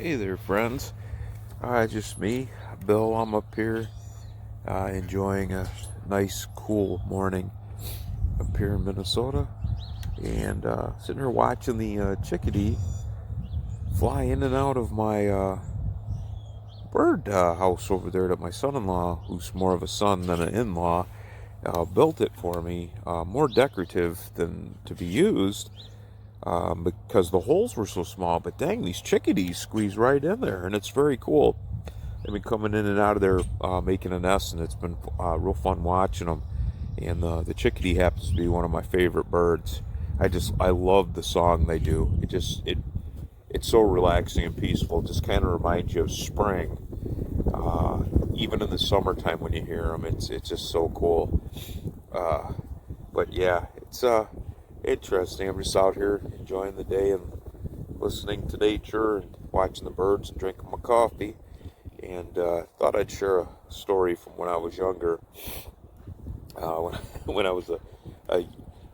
Hey there, friends. Just me, Bill. I'm up here enjoying a nice, cool morning up here in Minnesota, and sitting here watching the chickadee fly in and out of my bird house over there that my son-in-law, who's more of a son than an in-law, built it for me. More decorative than to be used. Because the holes were so small, but dang, these chickadees squeeze right in there, and it's very cool. They've been coming in and out of there making a nest, and it's been real fun watching them. And the chickadee happens to be one of my favorite birds. I love the song they do. It's so relaxing and peaceful. It just kind of reminds you of spring. Even in the summertime when you hear them, it's just so cool. Uh, but yeah, it's interesting. I'm just out here enjoying the day and listening to nature and watching the birds and drinking my coffee. And thought I'd share a story from when I was younger. When, when I was a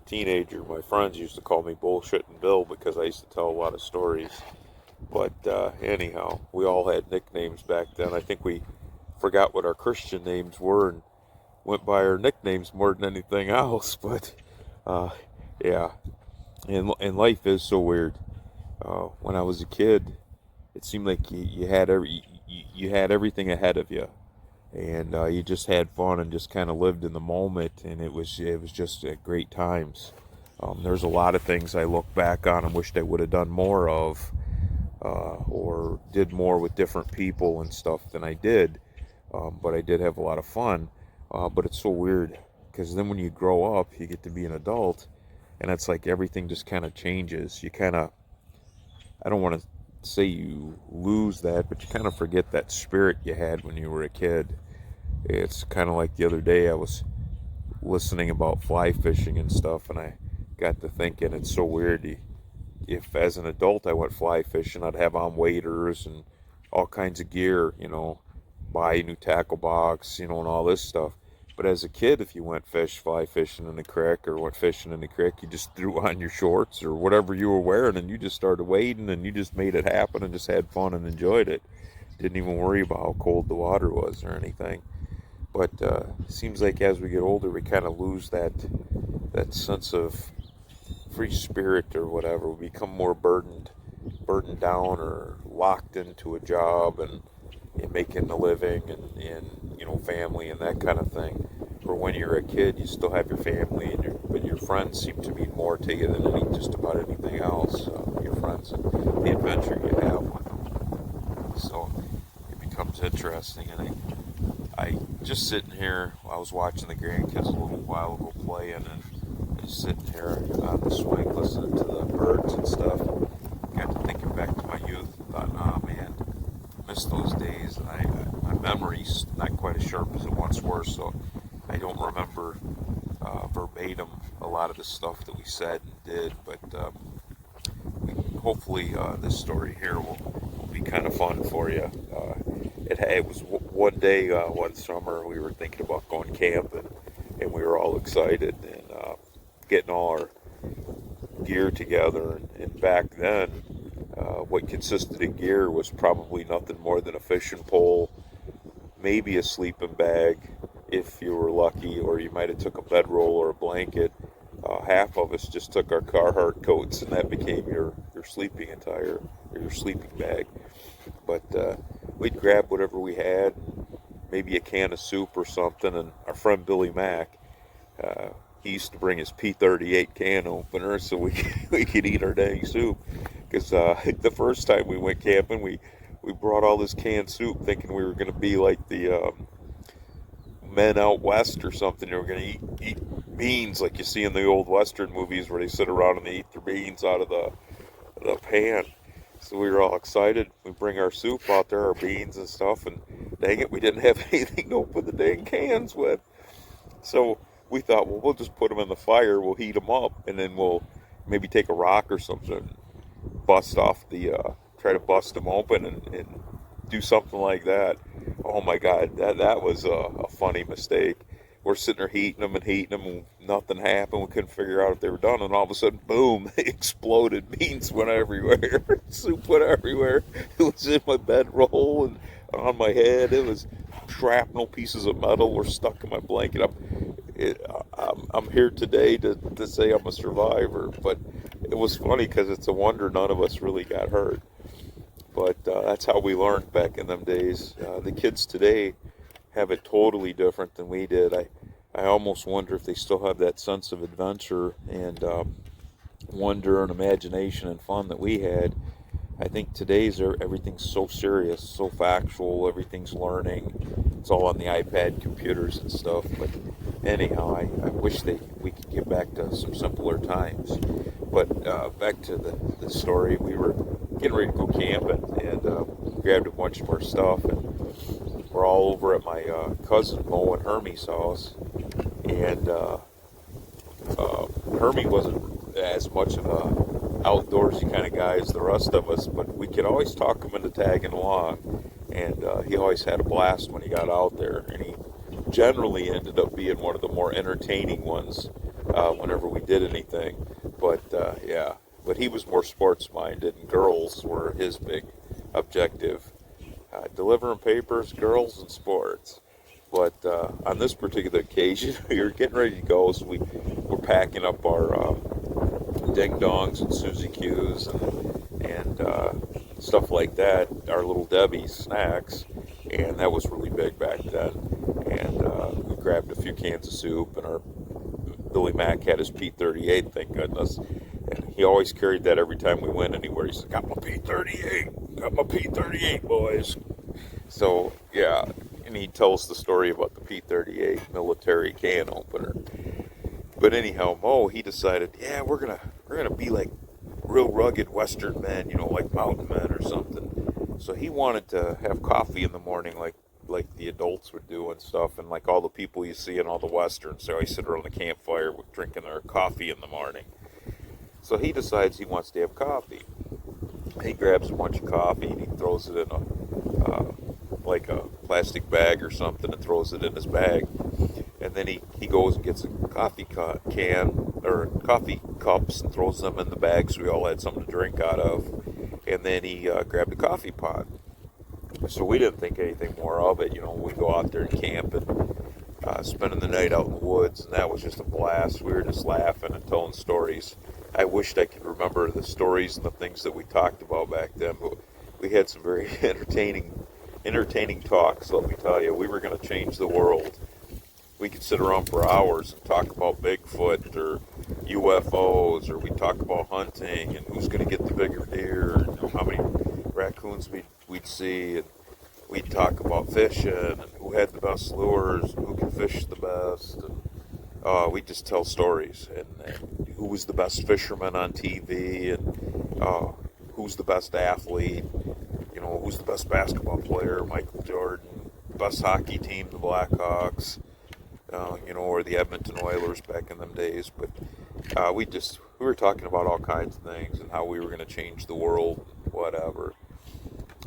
teenager, my friends used to call me Bullshittin' Bill because I used to tell a lot of stories. But anyhow, we all had nicknames back then. I think we forgot what our Christian names were and went by our nicknames more than anything else. But uh, yeah, and life is so weird. When I was a kid, it seemed like you had everything ahead of you, and you just had fun and just kind of lived in the moment, and it was just great times. There's a lot of things I look back on and wished I would have done more of, or did more with different people and stuff than I did. But I did have a lot of fun. But it's so weird because then when you grow up, you get to be an adult, and it's like everything just kind of changes. You kind of, I don't want to say you lose that, but you kind of forget that spirit you had when you were a kid. It's kind of like the other day I was listening about fly fishing and stuff, and I got to thinking it's so weird. If as an adult I went fly fishing, I'd have on waders and all kinds of gear, buy a new tackle box, and all this stuff. But as a kid, if you went fly fishing in the creek or went fishing in the creek, you just threw on your shorts or whatever you were wearing and you just started wading and you just made it happen and just had fun and enjoyed it. Didn't even worry about how cold the water was or anything. But it seems like as we get older, we kind of lose that sense of free spirit or whatever. We become more burdened down or locked into a job and making a living and family and that kind of thing. Or when you're a kid, you still have your family but your friends seem to mean more to you than just about anything else. Your friends and the adventure you have with them. So it becomes interesting, and I just sitting here. I was watching the grandkids a little while ago playing, and just sitting here on the swing listening to the birds and stuff. Got to thinking back to my youth and thought, oh man, miss those days. And my memory's not quite as sharp as it once were, so I don't remember verbatim a lot of the stuff that we said and did. But hopefully this story here will be kind of fun for you. It was one day, one summer, we were thinking about going camping, and we were all excited and getting all our gear together. And back then, what consisted of gear was probably nothing more than a fishing pole, maybe a sleeping bag if you were lucky, or you might have took a bedroll or a blanket. Half of us just took our Carhartt coats, and that became your sleeping attire or your sleeping bag. But we'd grab whatever we had, maybe a can of soup or something. And our friend Billy Mack, he used to bring his P38 can opener so we could eat our dang soup. Because the first time we went camping, we brought all this canned soup thinking we were going to be like the men out west or something. They were going to eat beans like you see in the old Western movies where they sit around and they eat their beans out of the pan. So we were all excited. We bring our soup out there, our beans and stuff, and dang it, we didn't have anything to open the dang cans with. So we thought, well, we'll just put them in the fire, we'll heat them up, and then we'll maybe take a rock or something, try to bust them open and do something like that. Oh my God, that was a funny mistake. We're sitting there heating them, and nothing happened. We couldn't figure out if they were done, and all of a sudden, boom! They exploded. Beans went everywhere. Soup went everywhere. It was in my bedroll and on my head. It was shrapnel. Pieces of metal were stuck in my blanket. I'm here today to say I'm a survivor, but it was funny because it's a wonder none of us really got hurt. But that's how we learned back in them days. The kids today have it totally different than we did. I almost wonder if they still have that sense of adventure and wonder and imagination and fun that we had. I think today's everything's so serious, so factual, everything's learning. It's all on the iPad computers and stuff. But anyhow, I wish we could get back to some simpler times. But back to the story, we were getting ready to go camping and grabbed a bunch of our stuff, and we're all over at my cousin Mo and Hermie's house. And Hermie wasn't as much of a outdoorsy kind of guy as the rest of us, but we could always talk him into tagging along, and he always had a blast when he got out there, and he generally ended up being one of the more entertaining ones whenever we did anything. But yeah, but he was more sports minded, and girls were his big objective. Delivering papers, girls, and sports. But on this particular occasion, we were getting ready to go, so we were packing up our ding dongs and Suzy Q's and stuff like that, our Little Debbie's snacks, and that was really big back then. And we grabbed a few cans of soup, and our Billy Mack had his P38, thank goodness. And he always carried that every time we went anywhere. He said, "Got my P38, got my P38, boys." So yeah, and he tells the story about the P38 military can opener. But anyhow, Mo, he decided, yeah, we're gonna be like real rugged Western men, like mountain men or something. So he wanted to have coffee in the morning, like the adults would do and stuff, and like all the people you see in all the Westerns. So I sit around the campfire drinking their coffee in the morning. So he decides he wants to have coffee. He grabs a bunch of coffee and he throws it in like a plastic bag or something, and throws it in his bag. And then he goes and gets a coffee can or coffee cups and throws them in the bag so we all had something to drink out of. And then he grabbed a coffee pot. So we didn't think anything more of it. We go out there and camp and spending the night out in the woods, and that was just a blast. We were just laughing and telling stories. I wished I could remember the stories and the things that we talked about back then, but we had some very entertaining talks, let me tell you. We were going to change the world. We could sit around for hours and talk about Bigfoot or UFOs, or we'd talk about hunting and who's going to get the bigger deer, and how many raccoons we'd see, and we'd talk about fishing and who had the best lures and who could fish the best, and we'd just tell stories, and who was the best fisherman on TV, and who's the best athlete, who's the best basketball player, Michael Jordan, best hockey team, the Blackhawks, or the Edmonton Oilers back in them days. But we were talking about all kinds of things and how we were going to change the world, whatever.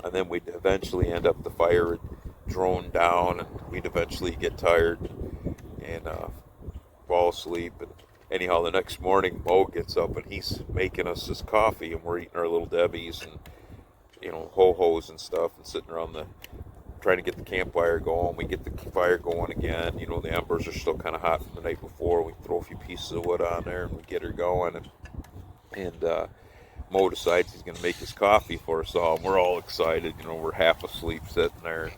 And then we'd eventually end up, the fire would drone down, and we'd eventually get tired and fall asleep. And anyhow, the next morning, Mo gets up and he's making us this coffee, and we're eating our Little Debbie's and ho-hos and stuff, and sitting around trying to get the campfire going. We get the fire going again. The embers are still kind of hot from the night before. We throw a few pieces of wood on there and we get her going. And Mo decides he's going to make his coffee for us all. And we're all excited. We're half asleep sitting there.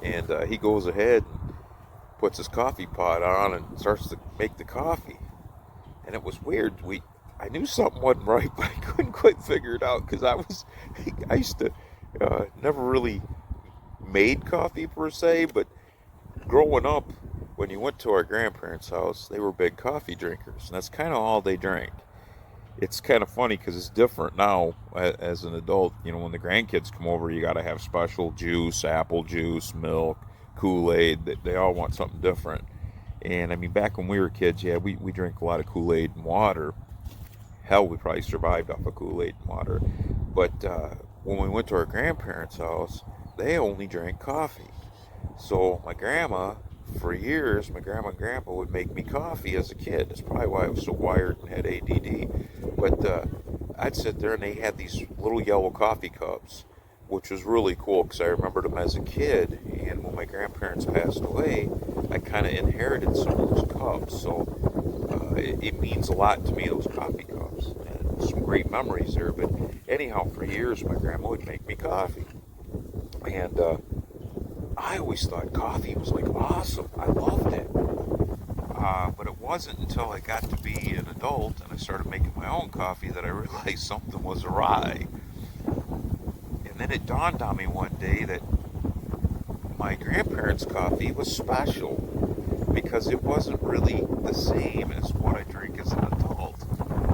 And he goes ahead and puts his coffee pot on and starts to make the coffee. And it was weird. I knew something wasn't right, but I couldn't quite figure it out, because I used to never really made coffee per se, but growing up, when you went to our grandparents' house, they were big coffee drinkers, and that's kind of all they drank. It's kind of funny because it's different now as an adult. When the grandkids come over, you got to have special juice, apple juice, milk, Kool-Aid. They all want something different. And I mean, back when we were kids, yeah, we drank a lot of Kool-Aid and water. Hell, we probably survived off of Kool-Aid and water. But when we went to our grandparents' house, they only drank coffee. So my grandma for years, my grandma and grandpa would make me coffee as a kid. That's probably why I was so wired and had ADD. But I'd sit there and they had these little yellow coffee cups, which was really cool because I remembered them as a kid. And when my grandparents passed away, I kind of inherited some of those cups. So it means a lot to me, those coffee cups. And some great memories there. But anyhow, for years, my grandma would make me coffee. And I always thought coffee was like awesome. I loved it. But it wasn't until I got to be an adult and I started making my own coffee that I realized something was awry. And then it dawned on me one day that my grandparents' coffee was special because it wasn't really the same as what I drink as an adult.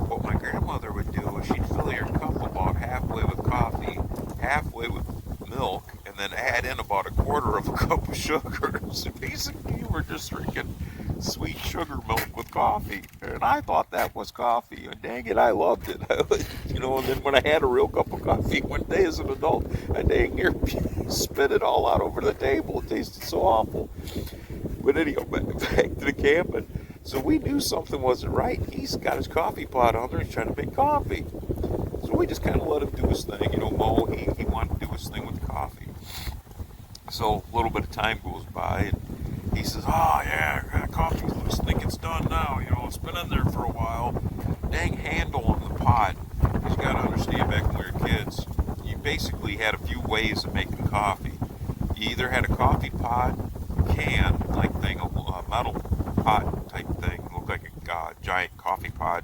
What my grandmother would do is she'd fill your cup about halfway with coffee, halfway with milk, and then add in about a quarter of a cup of sugar. So basically you were just drinking sweet sugar milk with coffee. And I thought that was coffee. And dang it, I loved it. And then when I had a real cup of coffee one day as an adult, I dang near spit it all out over the table. It tasted so awful. But anyhow, back to the camp. And so we knew something wasn't right. He's got his coffee pot on there. He's trying to make coffee. So we just kind of let him do his thing. Mo, he wanted to do his thing with the coffee. So a little bit of time goes by, and he says, "Oh yeah, coffee's loose. Think it's done now. It's been in there for a while." Dang handle on the pot. Because you got to understand, back when we were kids, you basically had a few ways of making coffee. You either had a coffee pot, can like thing, a metal pot type thing, looked like a giant coffee pot,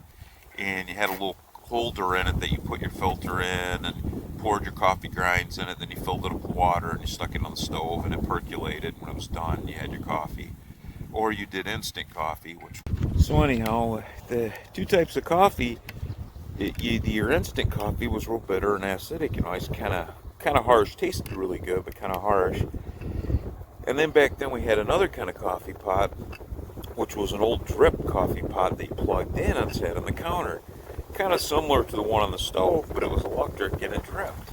and you had a little holder in it that you put your filter in and poured your coffee grinds in it. Then you filled it up with water and you stuck it on the stove and it percolated. When it was done, you had your coffee. Or you did instant coffee. So anyhow, the two types of coffee, your instant coffee was real bitter and acidic. It's kind of harsh. Tasted really good, but kind of harsh. And then back then we had another kind of coffee pot, which was an old drip coffee pot that you plugged in and sat on the counter. Kind of similar to the one on the stove, but it was electric and it dripped.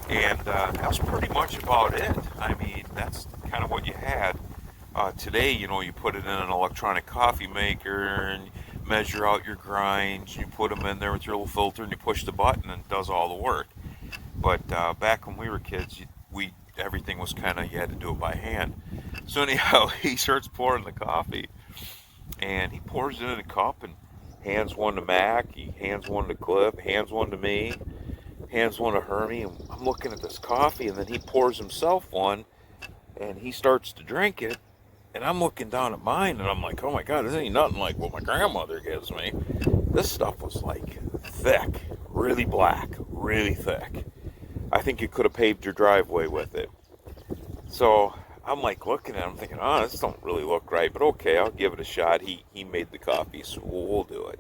And that was pretty much about it. I mean, that's kind of what you had. Today, you put it in an electronic coffee maker and measure out your grinds. You put them in there with your little filter and you push the button and it does all the work. But back when we were kids, everything was you had to do it by hand. So anyhow, he starts pouring the coffee and he pours it in a cup and hands one to Mac, he hands one to Cliff, hands one to me, hands one to Hermie, and I'm looking at this coffee, and then he pours himself one, and he starts to drink it, and I'm looking down at mine, and I'm like, oh my God, this ain't nothing like what my grandmother gives me. This stuff was like thick, really black, really thick. I think you could have paved your driveway with it. So I'm like looking at him thinking, this don't really look right, but okay, I'll give it a shot. He made the coffee, so we'll do it.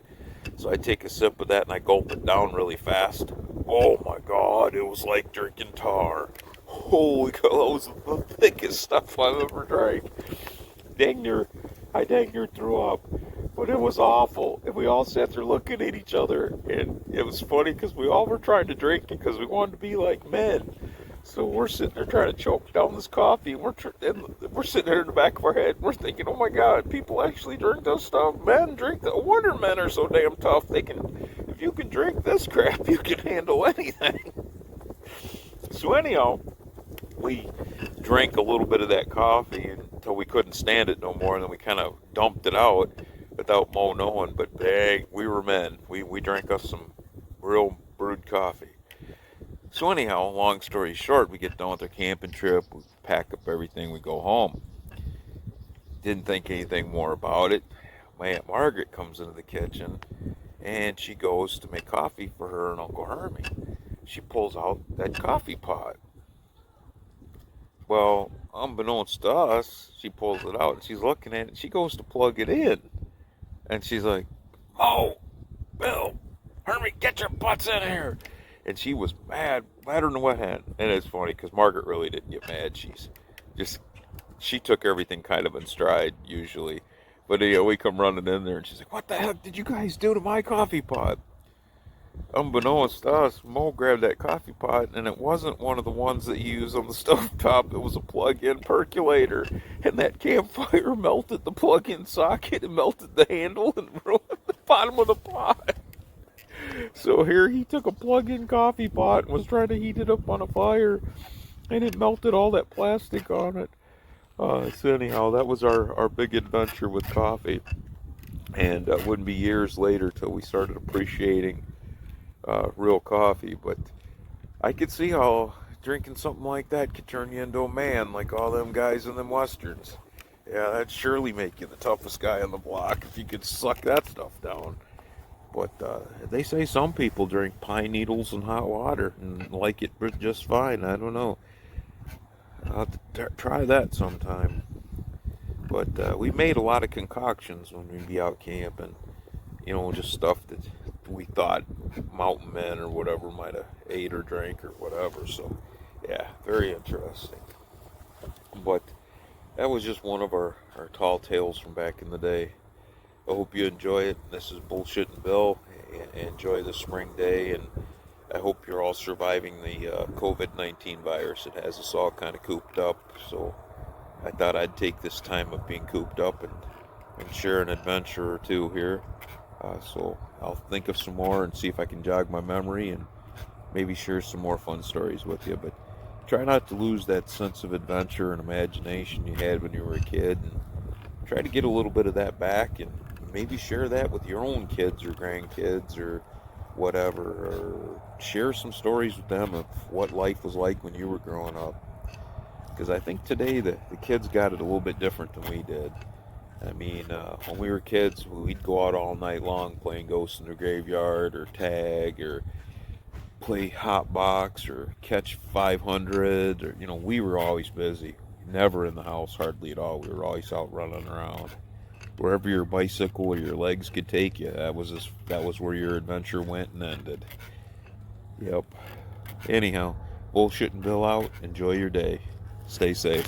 So I take a sip of that and I gulp it down really fast. Oh my God, it was like drinking tar. Holy cow, that was the thickest stuff I've ever drank. I dang near threw up. But it was awful. And we all sat there looking at each other. And it was funny because we all were trying to drink it because we wanted to be like men. So we're sitting there trying to choke down this coffee, and we're sitting there in the back of our head. We're thinking, "Oh my God, people actually drink this stuff. Men drink that. Wonder men are so damn tough. If you can drink this crap, you can handle anything." So anyhow, we drank a little bit of that coffee until we couldn't stand it no more, and then we kind of dumped it out without Mo knowing. But dang, we were men. We drank us some real brewed coffee. So anyhow, long story short, we get done with our camping trip, we pack up everything, we go home. Didn't think anything more about it. My Aunt Margaret comes into the kitchen, and she goes to make coffee for her and Uncle Hermie. She pulls out that coffee pot. Well, unbeknownst to us, she pulls it out, and she's looking at it, and she goes to plug it in. And she's like, "Oh, Bill, Hermie, get your butts in here." And she was madder than a wet hen. And it's funny because Margaret really didn't get mad. She took everything kind of in stride usually. But we come running in there and she's like, "What the heck did you guys do to my coffee pot?" unbeknownst to us, Mo grabbed that coffee pot, and it wasn't one of the ones that you use on the stovetop. It was a plug-in percolator, and that campfire melted the plug-in socket and melted the handle and ruined the bottom of the pot. So here he took a plug-in coffee pot and was trying to heat it up on a fire, and it melted all that plastic on it. So anyhow, that was our big adventure with coffee, and it wouldn't be years later till we started appreciating real coffee. But I could see how drinking something like that could turn you into a man, like all them guys in them westerns. Yeah, that'd surely make you the toughest guy on the block if you could suck that stuff down. But they say some people drink pine needles and hot water and like it just fine. I don't know. I'll have to try that sometime. But we made a lot of concoctions when we'd be out camping. You know, just stuff that we thought mountain men or whatever might have ate or drank or whatever. So, yeah, very interesting. But that was just one of our tall tales from back in the day. I hope you enjoy it. This is Bullshittin' Bill. Enjoy the spring day, and I hope you're all surviving the COVID-19 virus. It has us all kind of cooped up, so I thought I'd take this time of being cooped up and share an adventure or two here. So I'll think of some more and see if I can jog my memory and maybe share some more fun stories with you. But try not to lose that sense of adventure and imagination you had when you were a kid, and try to get a little bit of that back and maybe share that with your own kids or grandkids or whatever, or share some stories with them of what life was like when you were growing up. Because I think today the kids got it a little bit different than we did. I mean, when we were kids, we'd go out all night long playing Ghosts in the Graveyard or tag or play hot box or catch 500, or we were always busy. Never in the house hardly at all. We were always out running around. Wherever your bicycle or your legs could take you, that was where your adventure went and ended. Yep. Anyhow, Bullshittin' Bill out. Enjoy your day. Stay safe.